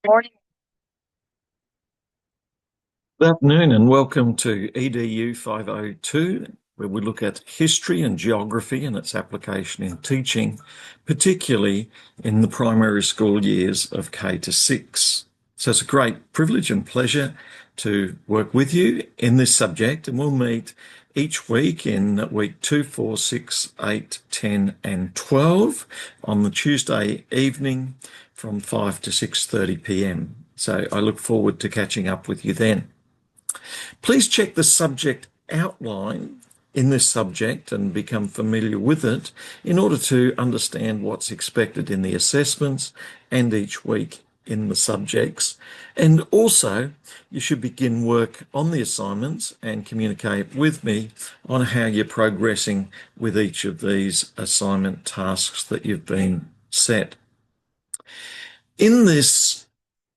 Morning. Good afternoon and welcome to EDU 502, where we look at history and geography and its application in teaching, particularly in the primary school years of K to 6. So it's a great privilege and pleasure to work with you in this subject, and we'll meet each week in week 2, 4, 6, 8, 10 and 12 on the Tuesday evening from 5 to 6:30 p.m. So I look forward to catching up with you then. Please check the subject outline in this subject and become familiar with it in order to understand what's expected in the assessments and each week in the subjects. And also, you should begin work on the assignments and communicate with me on how you're progressing with each of these assignment tasks that you've been set. In this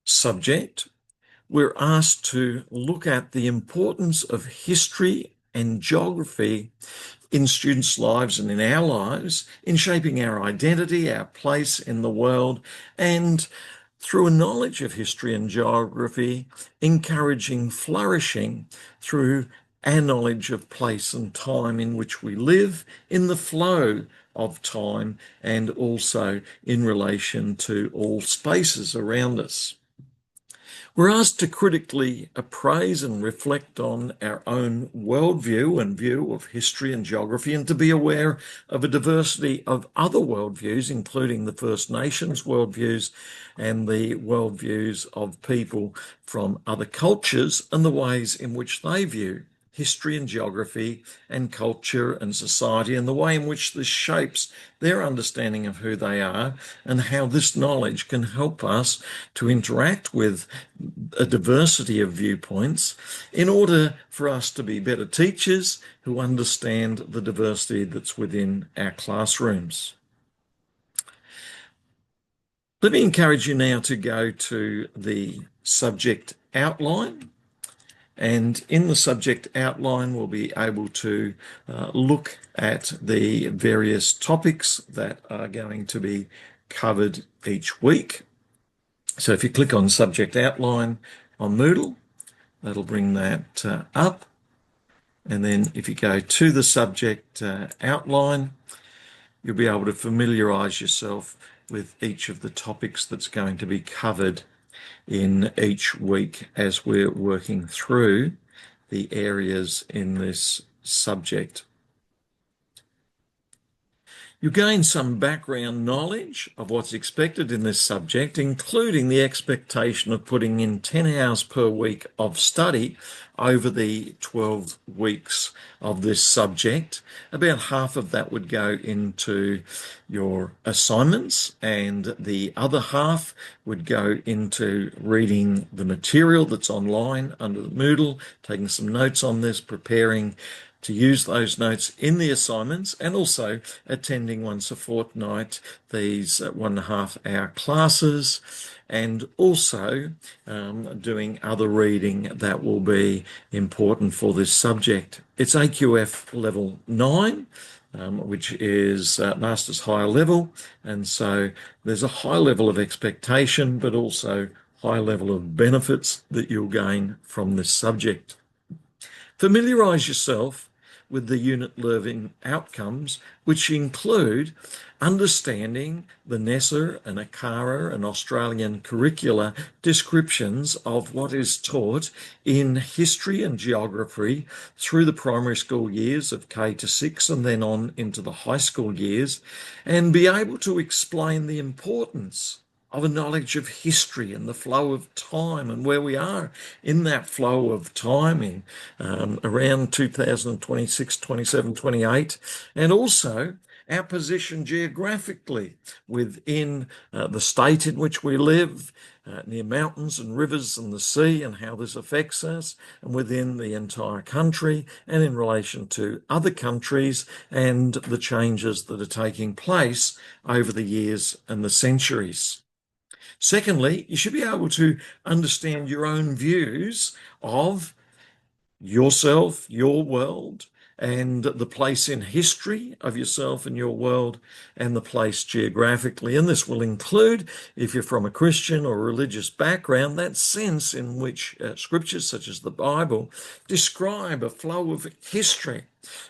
subject, we're asked to look at the importance of history and geography in students' lives and in our lives, in shaping our identity, our place in the world, and through a knowledge of history and geography, encouraging flourishing through our knowledge of place and time in which we live, in the flow of time, and also in relation to all spaces around us. We're asked to critically appraise and reflect on our own worldview and view of history and geography, and to be aware of a diversity of other worldviews, including the First Nations worldviews and the worldviews of people from other cultures and the ways in which they view history and geography and culture and society, and the way in which this shapes their understanding of who they are, and how this knowledge can help us to interact with a diversity of viewpoints in order for us to be better teachers who understand the diversity that's within our classrooms. Let me encourage you now to go to the subject outline. And in the subject outline, we'll be able to look at the various topics that are going to be covered each week. So if you click on subject outline on Moodle, that'll bring that up. And then if you go to the subject outline, you'll be able to familiarise yourself with each of the topics that's going to be covered in each week as we're working through the areas in this subject. You gain some background knowledge of what's expected in this subject, including the expectation of putting in 10 hours per week of study over the 12 weeks of this subject. About half of that would go into your assignments, and the other half would go into reading the material that's online under the Moodle, taking some notes on this, preparing to use those notes in the assignments, and also attending once a fortnight these 1.5 hour classes, and also doing other reading that will be important for this subject. It's AQF level 9, which is Master's Higher Level, and so there's a high level of expectation, but also high level of benefits that you'll gain from this subject. Familiarise yourself with the unit learning outcomes, which include understanding the NESA and ACARA and Australian curricula descriptions of what is taught in history and geography through the primary school years of K to 6 and then on into the high school years, and be able to explain the importance of a knowledge of history and the flow of time and where we are in that flow of time in around 2026, 27, 28, and also our position geographically within the state in which we live, near mountains and rivers and the sea, and how this affects us, and within the entire country, and in relation to other countries and the changes that are taking place over the years and the centuries. Secondly, you should be able to understand your own views of yourself, your world, and the place in history of yourself and your world, and the place geographically. And this will include, if you're from a Christian or religious background, that sense in which scriptures such as the Bible describe a flow of history.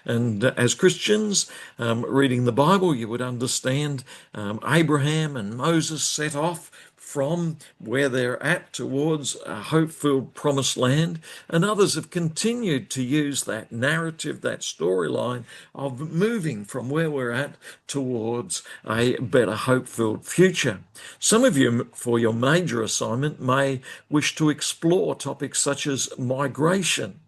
And as Christians, reading the Bible, you would understand Abraham and Moses set off from where they're at towards a hope-filled promised land, and others have continued to use that narrative, that storyline of moving from where we're at towards a better hope-filled future. Some of you, for your major assignment, may wish to explore topics such as migration,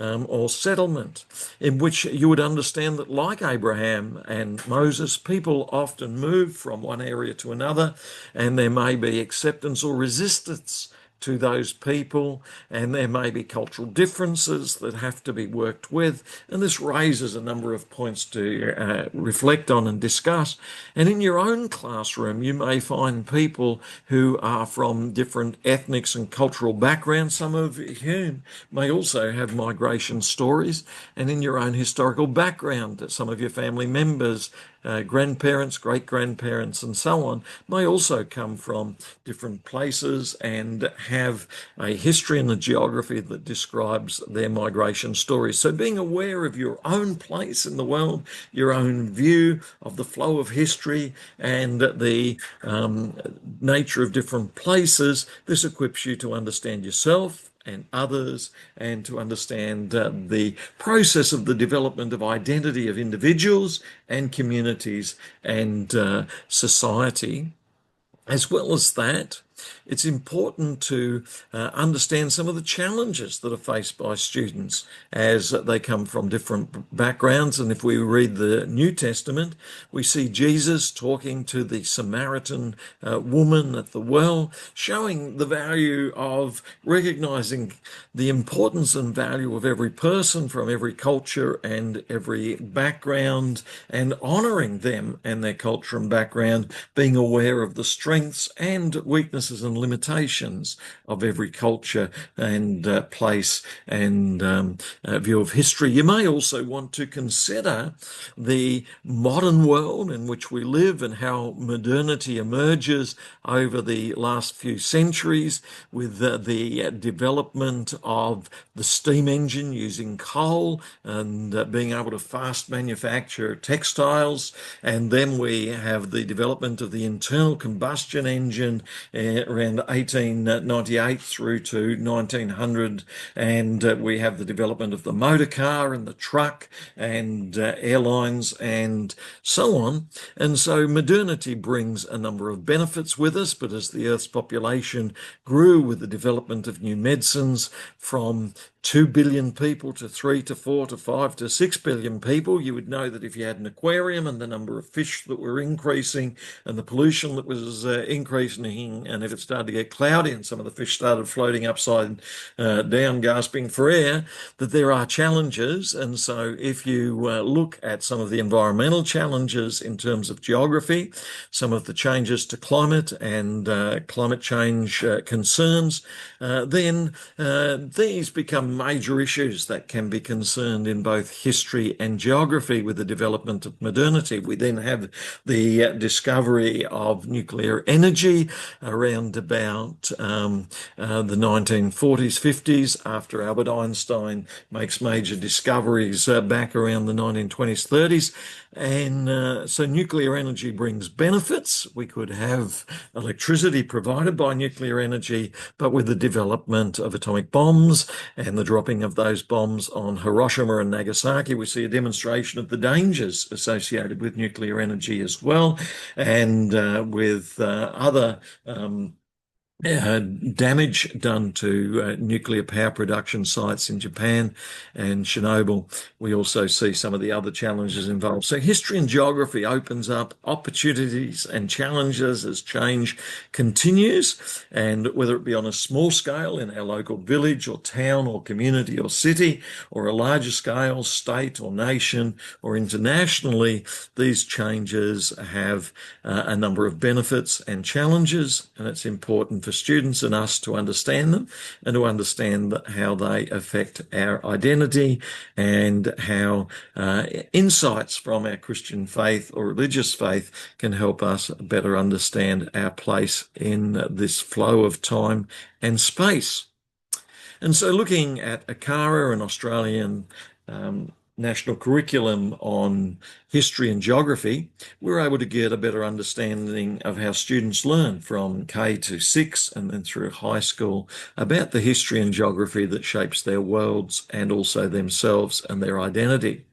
or settlement, in which you would understand that, like Abraham and Moses, people often move from one area to another, and there may be acceptance or resistance to those people, and there may be cultural differences that have to be worked with. And this raises a number of points to reflect on and discuss. And in your own classroom, you may find people who are from different ethnics and cultural backgrounds, some of whom may also have migration stories. And in your own historical background, some of your family members, grandparents, great-grandparents, and so on, may also come from different places and have a history and a geography that describes their migration stories. So being aware of your own place in the world, your own view of the flow of history and the nature of different places, this equips you to understand yourself and others, and to understand the process of the development of identity of individuals and communities and society. As well as that, it's important to understand some of the challenges that are faced by students as they come from different backgrounds. And if we read the New Testament, we see Jesus talking to the Samaritan woman at the well, showing the value of recognizing the importance and value of every person from every culture and every background, and honoring them and their culture and background, being aware of the strengths and weaknesses and limitations of every culture and place and view of history. You may also want to consider the modern world in which we live and how modernity emerges over the last few centuries with the development of the steam engine using coal and being able to fast manufacture textiles. And then we have the development of the internal combustion engine around 1898 through to 1900, and we have the development of the motor car and the truck and airlines and so on. And so modernity brings a number of benefits with us, but as the Earth's population grew with the development of new medicines from 2 billion people to 3 to 4 to 5 to 6 billion people, you would know that if you had an aquarium and the number of fish that were increasing and the pollution that was increasing, and if it started to get cloudy and some of the fish started floating upside down, gasping for air, that there are challenges. And so if you look at some of the environmental challenges in terms of geography, some of the changes to climate and climate change concerns, then these become major issues that can be concerned in both history and geography with the development of modernity. We then have the discovery of nuclear energy around about the 1940s, 50s, after Albert Einstein makes major discoveries back around the 1920s, 30s. And so nuclear energy brings benefits. We could have electricity provided by nuclear energy, but with the development of atomic bombs and the dropping of those bombs on Hiroshima and Nagasaki, we see a demonstration of the dangers associated with nuclear energy as well, and with other damage done to nuclear power production sites in Japan and Chernobyl. We also see some of the other challenges involved. So history and geography opens up opportunities and challenges as change continues, and whether it be on a small scale in our local village or town or community or city, or a larger scale, state or nation or internationally, these changes have a number of benefits and challenges, and it's important for students and us to understand them and to understand how they affect our identity and how insights from our Christian faith or religious faith can help us better understand our place in this flow of time and space. And so looking at ACARA, an Australian national curriculum on history and geography, we're able to get a better understanding of how students learn from K to 6 and then through high school about the history and geography that shapes their worlds and also themselves and their identity.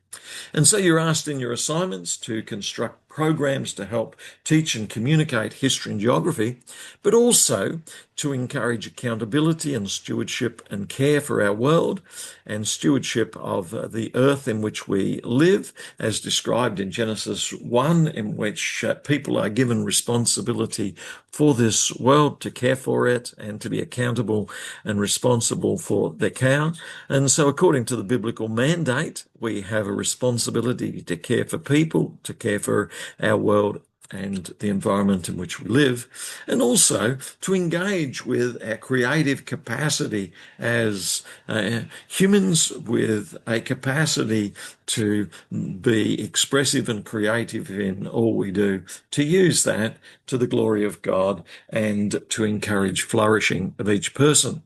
And so you're asked in your assignments to construct programs to help teach and communicate history and geography, but also to encourage accountability and stewardship and care for our world and stewardship of the earth in which we live, as described in Genesis 1, in which people are given responsibility for this world, to care for it and to be accountable and responsible for their care. And so according to the biblical mandate, we have a responsibility to care for people, to care for our world and the environment in which we live, and also to engage with our creative capacity as humans with a capacity to be expressive and creative in all we do, to use that to the glory of God and to encourage flourishing of each person.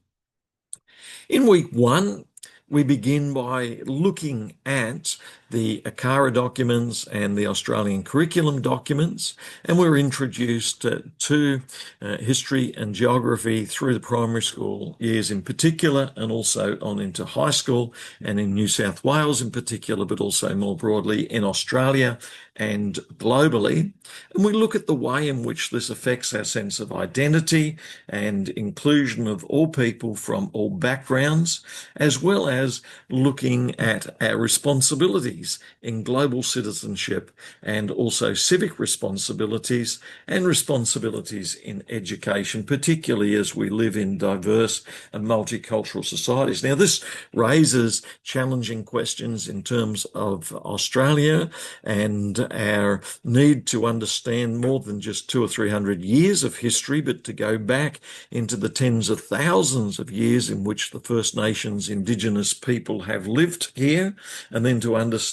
In week 1, we begin by looking at the ACARA documents and the Australian curriculum documents, and we're introduced to history and geography through the primary school years in particular, and also on into high school and in New South Wales in particular, but also more broadly in Australia and globally. And we look at the way in which this affects our sense of identity and inclusion of all people from all backgrounds, as well as looking at our responsibilities in global citizenship and also civic responsibilities and responsibilities in education, particularly as we live in diverse and multicultural societies. Now, this raises challenging questions in terms of Australia and our need to understand more than just 200 or 300 years of history, but to go back into the tens of thousands of years in which the First Nations Indigenous people have lived here, and then to understand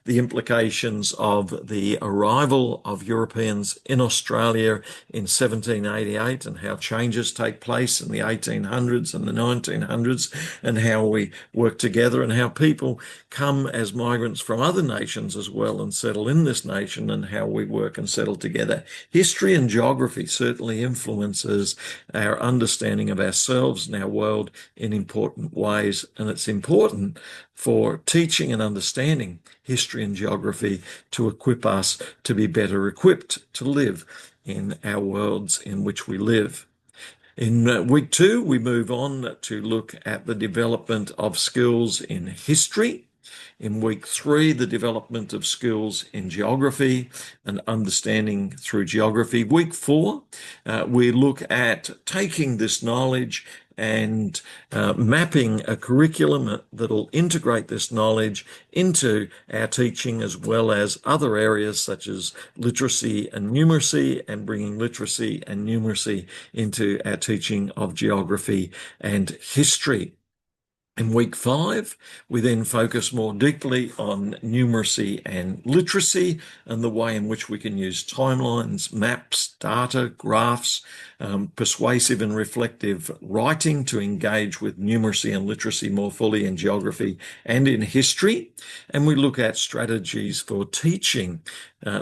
the implications of the arrival of Europeans in Australia in 1788 and how changes take place in the 1800s and the 1900s, and how we work together and how people come as migrants from other nations as well and settle in this nation, and how we work and settle together. History and geography certainly influences our understanding of ourselves and our world in important ways, and it's important for teaching and understanding history and geography to equip us to be better equipped to live in our worlds in which we live. In week 2, we move on to look at the development of skills in history. In week 3, the development of skills in geography and understanding through geography. Week 4, we look at taking this knowledge and mapping a curriculum that'll integrate this knowledge into our teaching, as well as other areas such as literacy and numeracy, and bringing literacy and numeracy into our teaching of geography and history. In week 5, we then focus more deeply on numeracy and literacy and the way in which we can use timelines, maps, data, graphs, persuasive and reflective writing to engage with numeracy and literacy more fully in geography and in history. And we look at strategies for teaching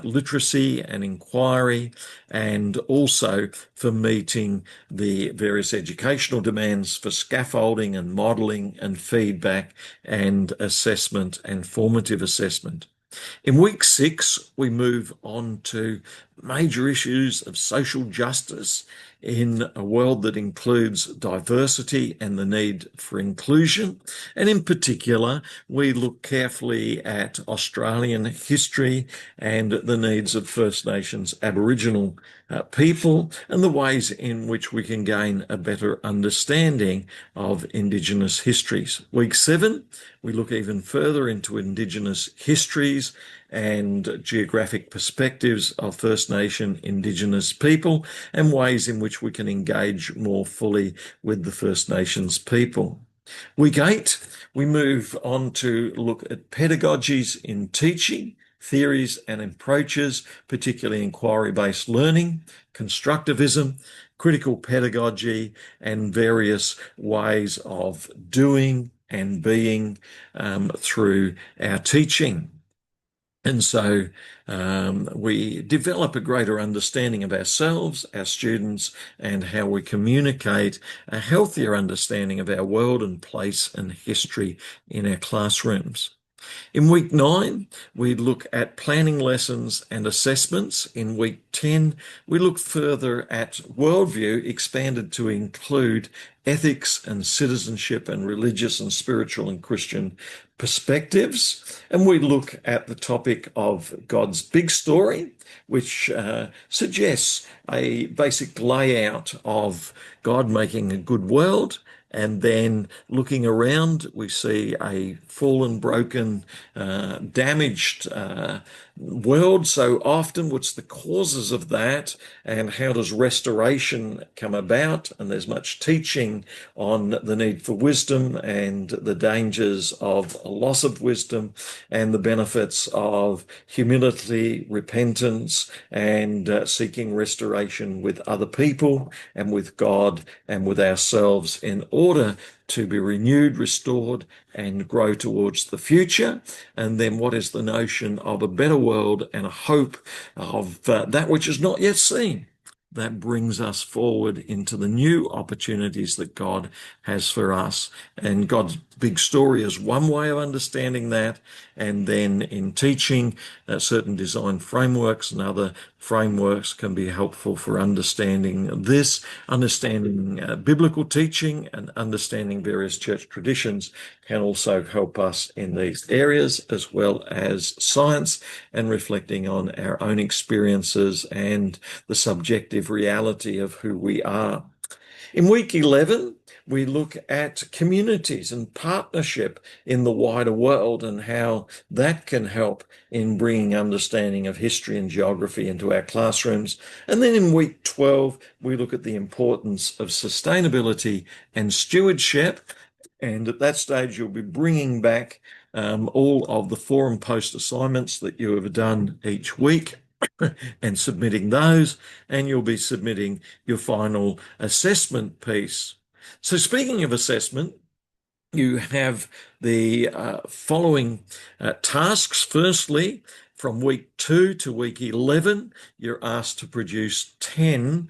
literacy and inquiry, and also for meeting the various educational demands for scaffolding and modelling and feedback and assessment and formative assessment. In week 6, we move on to major issues of social justice in a world that includes diversity and the need for inclusion. And in particular, we look carefully at Australian history and the needs of First Nations Aboriginal people, and the ways in which we can gain a better understanding of Indigenous histories. Week 7, we look even further into Indigenous histories and geographic perspectives of First Nation Indigenous people and ways in which we can engage more fully with the First Nations people. Week 8, we move on to look at pedagogies in teaching, theories and approaches, particularly inquiry-based learning, constructivism, critical pedagogy, and various ways of doing and being through our teaching. And so we develop a greater understanding of ourselves, our students, and how we communicate, a healthier understanding of our world and place and history in our classrooms. In week 9, we look at planning lessons and assessments. In week 10, we look further at worldview, expanded to include ethics and citizenship and religious and spiritual and Christian perspectives. And we look at the topic of God's big story, which suggests a basic layout of God making a good world. And then looking around, we see a fallen, broken, damaged world so often. What's the causes of that, and how does restoration come about? And there's much teaching on the need for wisdom and the dangers of a loss of wisdom and the benefits of humility, repentance, and seeking restoration with other people and with God and with ourselves in order to be renewed, restored, and grow towards the future. And then what is the notion of a better world and a hope of that which is not yet seen? That brings us forward into the new opportunities that God has for us. And God's big story is one way of understanding that. And then in teaching, certain design frameworks and other frameworks can be helpful for understanding this, understanding biblical teaching and understanding various church traditions can also help us in these areas, as well as science and reflecting on our own experiences and the subjective reality of who we are. In week 11, we look at communities and partnership in the wider world and how that can help in bringing understanding of history and geography into our classrooms. And then in week 12, we look at the importance of sustainability and stewardship. And at that stage, you'll be bringing back all of the forum post assignments that you have done each week and submitting those, and you'll be submitting your final assessment piece. So speaking of assessment, you have the following tasks. Firstly, from week 2 to week 11, you're asked to produce 10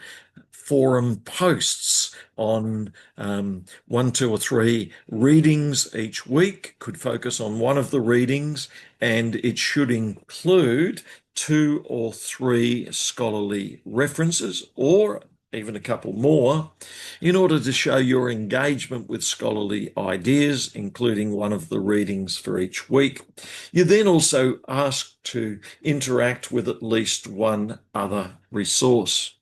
forum posts on 1, 2, or 3 readings each week. Could focus on one of the readings, and it should include 2 or 3 scholarly references, or even a couple more, in order to show your engagement with scholarly ideas, including one of the readings for each week. You're then also asked to interact with at least one other resource.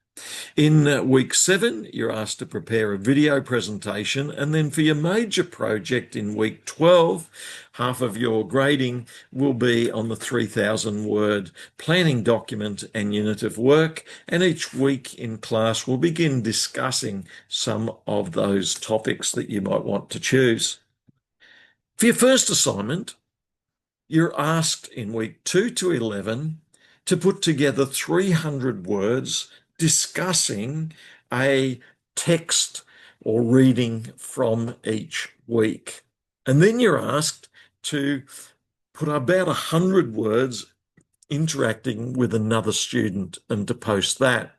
In week 7, you're asked to prepare a video presentation, and then for your major project in week 12, half of your grading will be on the 3,000-word planning document and unit of work, and each week in class we'll begin discussing some of those topics that you might want to choose. For your first assignment, you're asked in week 2 to 11 to put together 300 words discussing a text or reading from each week. And then you're asked to put about 100 words interacting with another student and to post that.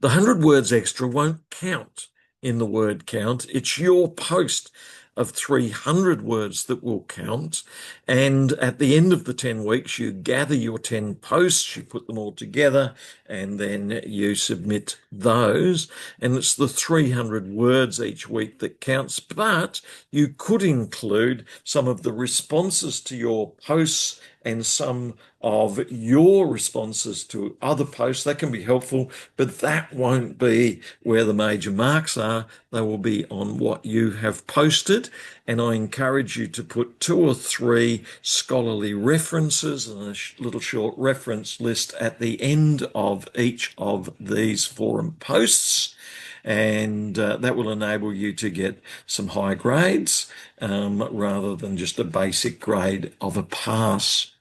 The 100 words extra won't count in the word count. It's your post of 300 words that will count. And at the end of the 10 weeks, you gather your 10 posts, you put them all together, and then you submit those. And it's the 300 words each week that counts, but you could include some of the responses to your posts and some of your responses to other posts. That can be helpful, but that won't be where the major marks are. They will be on what you have posted. And I encourage you to put 2 or 3 scholarly references and a little short reference list at the end of each of these forum posts. And that will enable you to get some high grades rather than just a basic grade of a pass.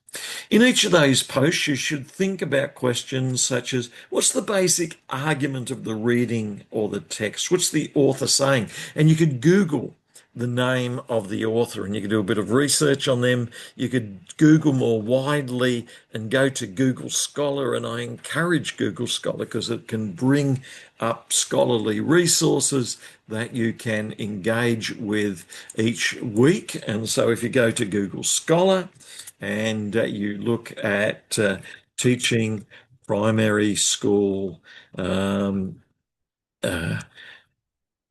In each of those posts, you should think about questions such as, what's the basic argument of the reading or the text? What's the author saying? And you could Google the name of the author and you could do a bit of research on them. You could Google more widely and go to Google Scholar, and I encourage Google Scholar because it can bring up scholarly resources that you can engage with each week. And so if you go to Google Scholar and you look at teaching primary school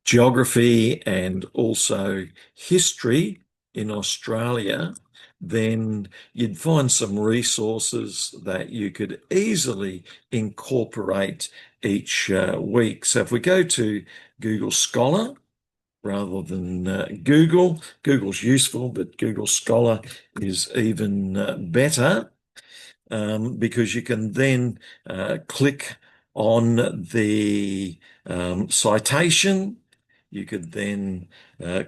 geography and also history in Australia, then you'd find some resources that you could easily incorporate each week. So if we go to Google Scholar rather than Google's useful, but Google Scholar is even better because you can then click on the citation. You could then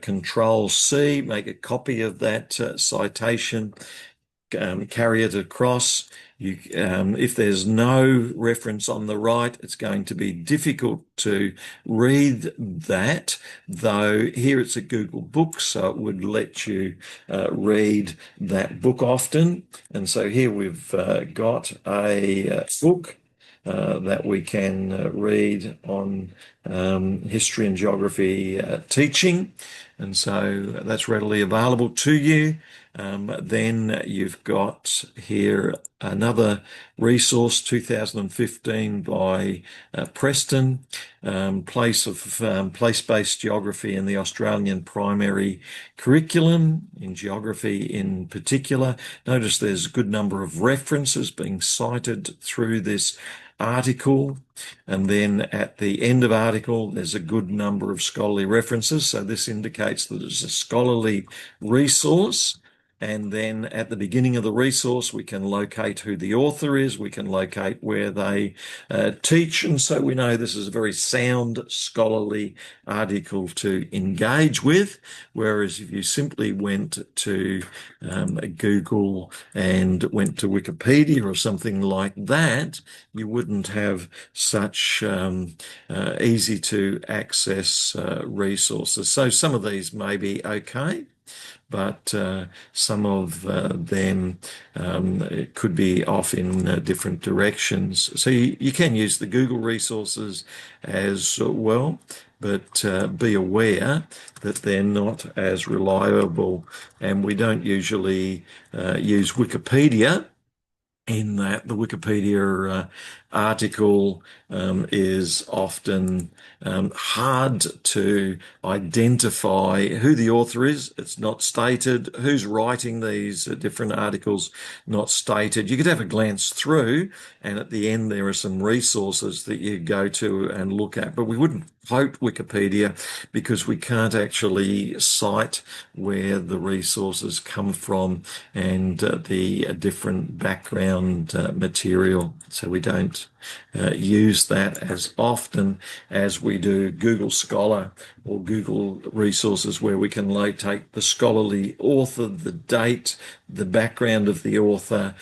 Control C, make a copy of that citation, carry it across. If there's no reference on the right, it's going to be difficult to read that, though here it's a Google book, so it would let you read that book often. And so here we've got a book that we can read on history and geography teaching. And so that's readily available to you. Then you've got here another resource, 2015 by Preston, place-based geography in the Australian primary curriculum, in geography in particular. Notice there's a good number of references being cited through this article, and then at the end of article there's a good number of scholarly references, so this indicates that it's a scholarly resource. And then at the beginning of the resource we can locate who the author is, we can locate where they teach, and so we know this is a very sound scholarly article to engage with. Whereas if you simply went to Google and went to Wikipedia or something like that, you wouldn't have such easy to access resources. So some of these may be okay, but some of them could be off in different directions. So you can use the Google resources as well, but be aware that they're not as reliable, and we don't usually use Wikipedia, in that the Wikipedia article is often hard to identify who the author is. It's not stated. Who's writing these different articles, not stated. You could have a glance through, and at the end there are some resources that you go to and look at, but we wouldn't quote Wikipedia because we can't actually cite where the resources come from and the different background material. So we don't use that as often as we do Google Scholar or Google resources, where we can locate the scholarly author, the date, the background of the author,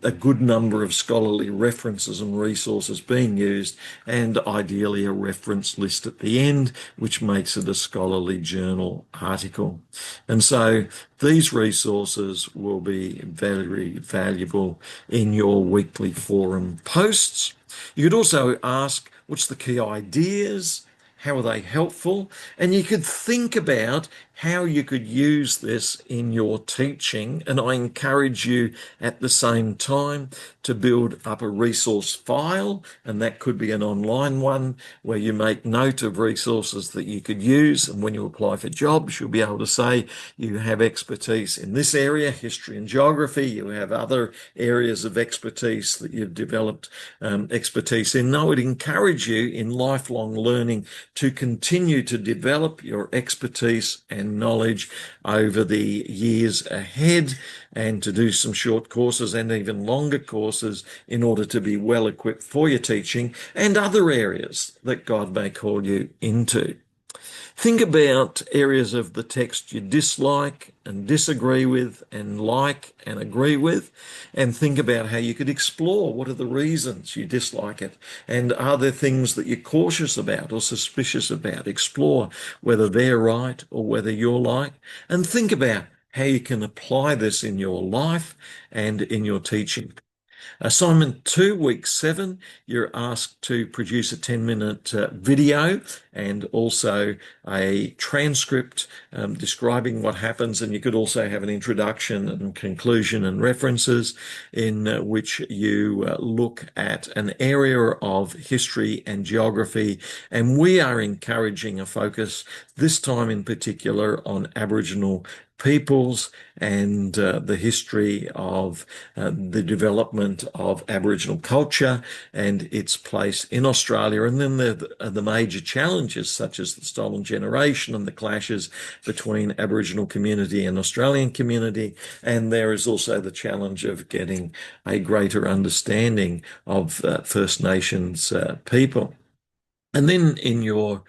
a good number of scholarly references and resources being used, and ideally a reference list at the end, which makes it a scholarly journal article. And so these resources will be very valuable in your weekly forum posts. You could also ask, what's the key ideas How are they helpful? And you could think about how you could use this in your teaching. And I encourage you at the same time to build up a resource file, and that could be an online one where you make note of resources that you could use. And when you apply for jobs, you'll be able to say you have expertise in this area, history and geography. You have other areas of expertise that you've developed expertise in. I would encourage you in lifelong learning to continue to develop your expertise and knowledge over the years ahead, and to do some short courses and even longer courses in order to be well equipped for your teaching and other areas that God may call you into. Think about areas of the text you dislike and disagree with and like and agree with, and think about how you could explore what are the reasons you dislike it, and are there things that you're cautious about or suspicious about. Explore whether they're right or whether you're right, and think about how you can apply this in your life and in your teaching. Assignment 2, week 7, you're asked to produce a 10-minute video and also a transcript describing what happens. And you could also have an introduction and conclusion and references in which you look at an area of history and geography. And we are encouraging a focus this time in particular on Aboriginal peoples and the history of the development of Aboriginal culture and its place in Australia. And then the major challenges such as the stolen generation and the clashes between Aboriginal community and Australian community. And there is also the challenge of getting a greater understanding of First Nations people. And then in your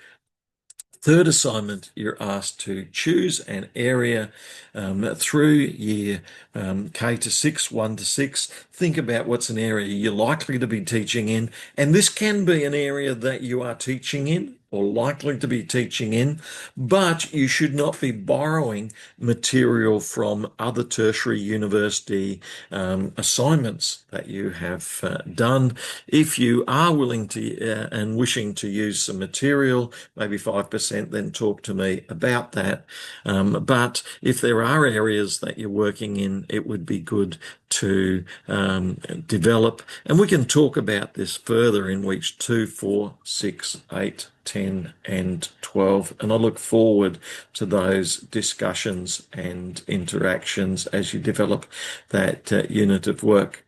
third assignment, you're asked to choose an area through year K to 6, 1 to 6. Think about what's an area you're likely to be teaching in. And this can be an area that you are teaching in or likely to be teaching in, but you should not be borrowing material from other tertiary university assignments that you have done. If you are willing to and wishing to use some material, maybe 5%, then talk to me about that. But if there are areas that you're working in, it would be good to develop. And we can talk about this further in weeks 2, 4, 6, 8, 10 and 12. And I look forward to those discussions and interactions as you develop that unit of work.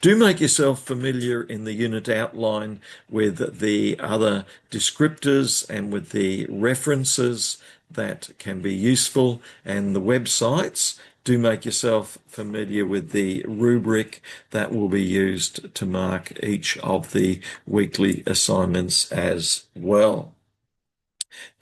Do make yourself familiar in the unit outline with the other descriptors and with the references that can be useful and the websites. Do make yourself familiar with the rubric that will be used to mark each of the weekly assignments as well.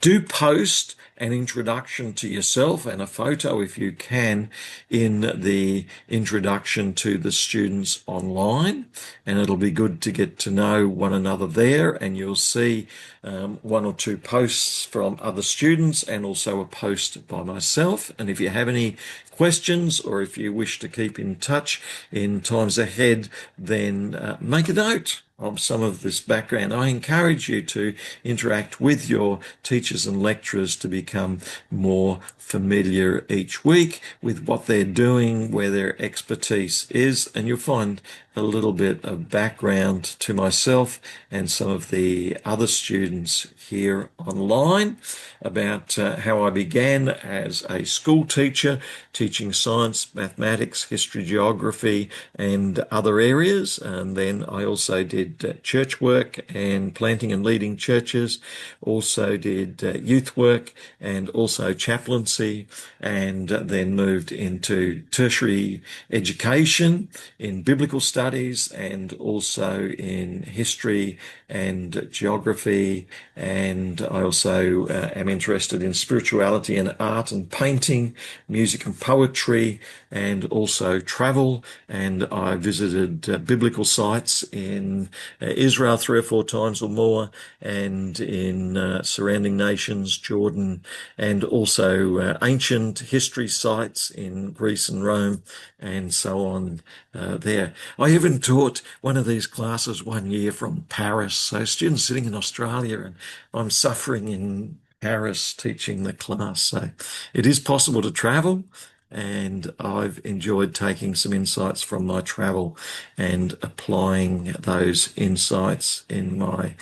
Do post an introduction to yourself and a photo, if you can, in the introduction to the students online. And it'll be good to get to know one another there. And you'll see 1 or 2 posts from other students and also a post by myself. And if you have any questions or if you wish to keep in touch in times ahead, then make a note of some of this background. I encourage you to interact with your teachers and lecturers to become more familiar each week with what they're doing, where their expertise is, and you'll find a little bit of background to myself and some of the other students here online about how I began as a school teacher, teaching science, mathematics, history, geography, and other areas. And then I also did church work and planting and leading churches, also did youth work and also chaplaincy, and then moved into tertiary education in biblical studies and also in history and geography. And I also am interested in spirituality and art and painting, music and poetry, and also travel. And I visited biblical sites in Israel 3 or 4 times or more, and in surrounding nations, Jordan, and also ancient history sites in Greece and Rome, and so on there. I even taught one of these classes one year from Paris So students sitting in Australia and I'm suffering in Paris teaching the class. So it is possible to travel, and I've enjoyed taking some insights from my travel and applying those insights in my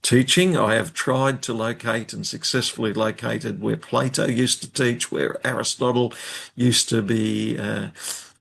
teaching. I have tried to locate and successfully located where Plato used to teach, where Aristotle used to be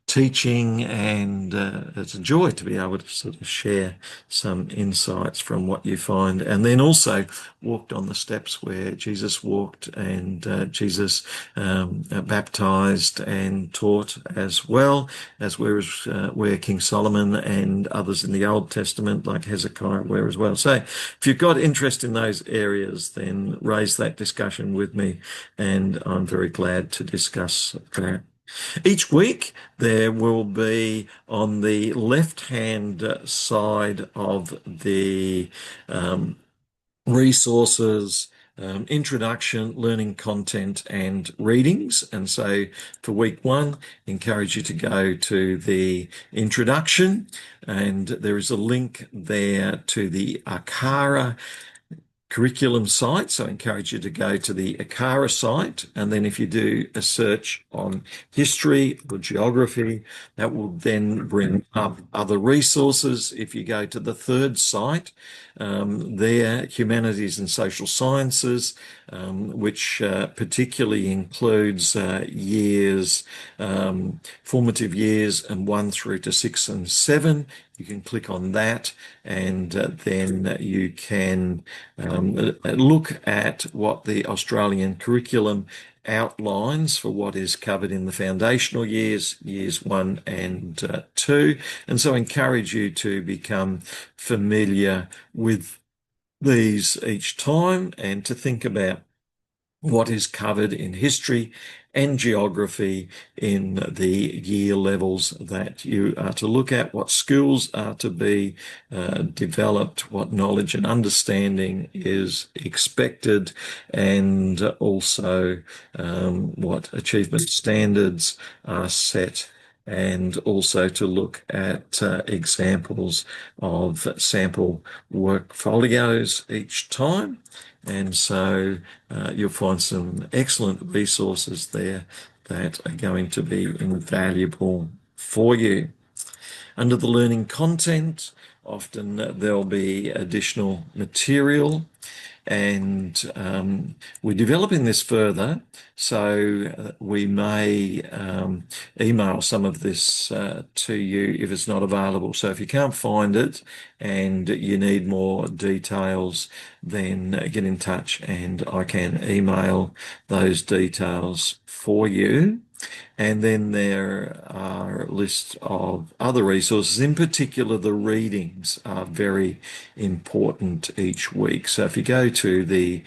teaching, and it's a joy to be able to sort of share some insights from what you find. And then also walked on the steps where Jesus walked, and Jesus baptized and taught, as well as where King Solomon and others in the Old Testament like Hezekiah were as well. So if you've got interest in those areas, then raise that discussion with me, and I'm very glad to discuss that. Each week, there will be on the left-hand side of the resources, introduction, learning content, and readings. And so for week one, encourage you to go to the introduction, and there is a link there to the ACARA curriculum site. So I encourage you to go to the ACARA site. And then if you do a search on history or geography, that will then bring up other resources. If you go to the third site, there, humanities and social sciences, which particularly includes years, formative years, and 1 through to 6 and 7. You can click on that, and then you can look at what the Australian curriculum outlines for what is covered in the foundational years 1 and 2. And so I encourage you to become familiar with these each time, and to think about what is covered in history and geography in the year levels that you are to look at, what skills are to be developed, what knowledge and understanding is expected, and also what achievement standards are set, and also to look at examples of sample workfolios each time. And so you'll find some excellent resources there that are going to be invaluable for you. Under the learning content, often there'll be additional material, and we're developing this further, so we may email some of this to you if it's not available. So if you can't find it and you need more details, then get in touch and I can email those details for you. And then there are lists of other resources. In particular, the readings are very important each week. So if you go to the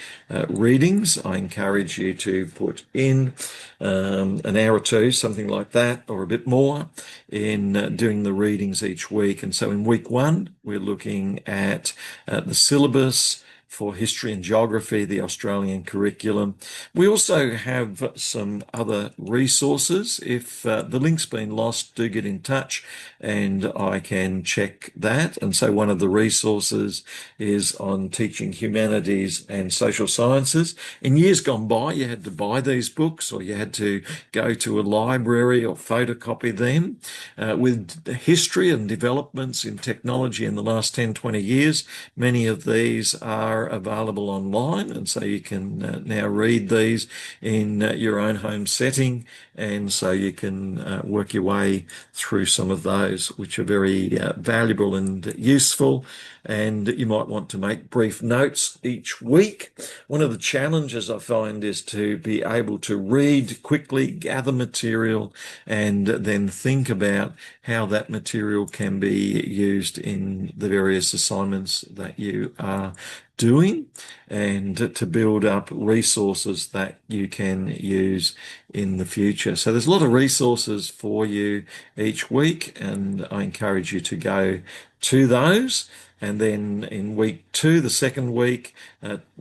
readings, I encourage you to put in an hour or two, something like that, or a bit more, in doing the readings each week. And so in week one, we're looking at the syllabus for history and geography, the Australian curriculum. We also have some other resources. If the link's been lost, do get in touch and I can check that. And so one of the resources is on teaching humanities and social sciences. In years gone by, you had to buy these books, or you had to go to a library or photocopy them. With history and developments in technology in the last 10, 20 years, many of these are available online, and so you can now read these in your own home setting, and so you can work your way through some of those, which are very valuable and useful. And you might want to make brief notes each week. One of the challenges I find is to be able to read quickly, gather material, and then think about how that material can be used in the various assignments that you are doing, and to build up resources that you can use in the future. So there's a lot of resources for you each week, and I encourage you to go to those. And then in week 2, the second week,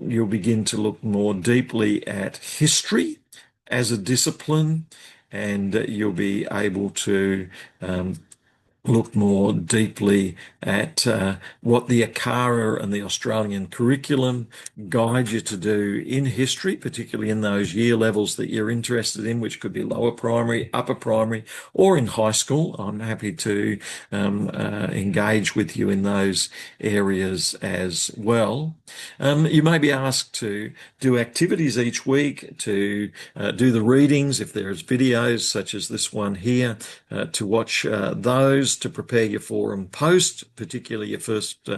you'll begin to look more deeply at history as a discipline, and you'll be able to look more deeply at what the ACARA and the Australian curriculum guide you to do in history, particularly in those year levels that you're interested in, which could be lower primary, upper primary, or in high school. I'm happy to engage with you in those areas as well. You may be asked to do activities each week, to do the readings if there's videos such as this one here, to watch those, to prepare your forum post, particularly your first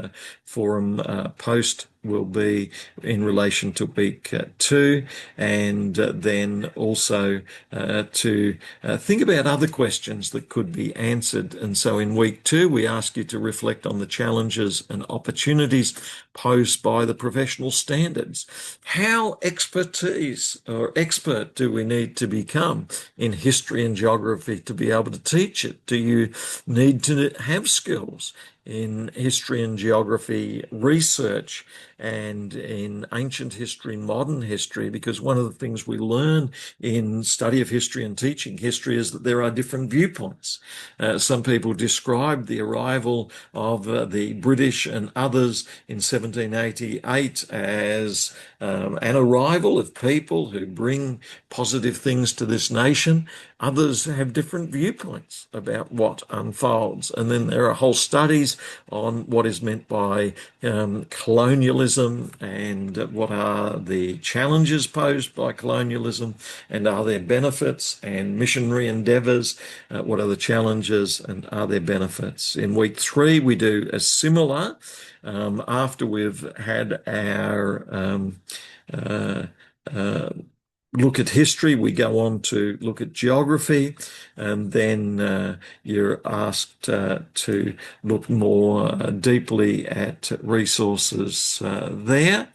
forum post will be in relation to week 2, and then also to think about other questions that could be answered. And so in week 2, we ask you to reflect on the challenges and opportunities posed by the professional standards. How expertise or expert do we need to become in history and geography to be able to teach it? Do you need to have skills in history and geography research and in ancient history, modern history? Because one of the things we learn in study of history and teaching history is that there are different viewpoints. Some people describe the arrival of the British and others in 1788 as an arrival of people who bring positive things to this nation. Others have different viewpoints about what unfolds. And then there are whole studies on what is meant by colonialism and what are the challenges posed by colonialism, and are there benefits, and missionary endeavours, what are the challenges and are there benefits. In week 3, we do a similar, after we've had our look at history, we go on to look at geography, and then you're asked to look more deeply at resources there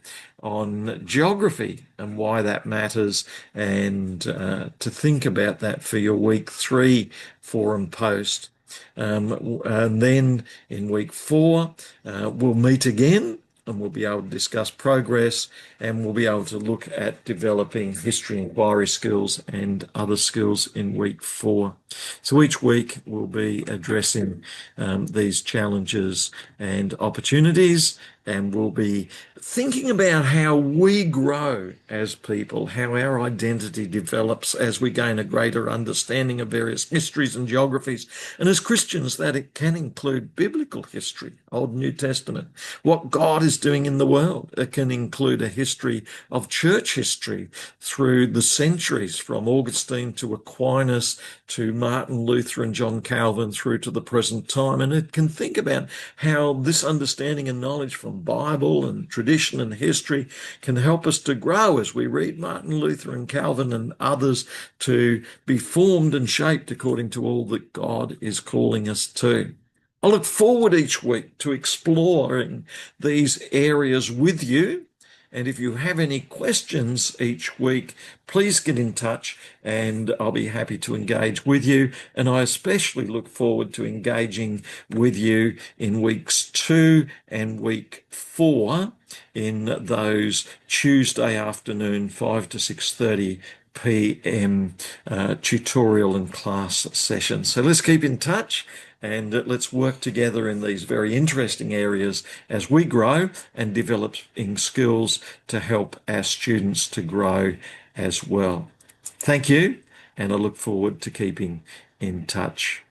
on geography and why that matters, and to think about that for your week 3 forum post. And then in week 4, we'll meet again, and we'll be able to discuss progress, and we'll be able to look at developing history inquiry skills and other skills in week 4. So each week we'll be addressing these challenges and opportunities, and we'll be thinking about how we grow as people, how our identity develops as we gain a greater understanding of various histories and geographies. And as Christians, that it can include biblical history, Old and New Testament, what God is doing in the world. It can include a history of church history through the centuries, from Augustine to Aquinas to Martin Luther and John Calvin through to the present time. And it can think about how this understanding and knowledge from Bible and tradition and history can help us to grow as we read Martin Luther and Calvin and others, to be formed and shaped according to all that God is calling us to. I look forward each week to exploring these areas with you. And if you have any questions each week, please get in touch and I'll be happy to engage with you. And I especially look forward to engaging with you in weeks 2 and week 4 in those Tuesday afternoon 5 to 6:30 p.m. Tutorial and class sessions. So let's keep in touch, and let's work together in these very interesting areas as we grow and developing skills to help our students to grow as well. Thank you, and I look forward to keeping in touch.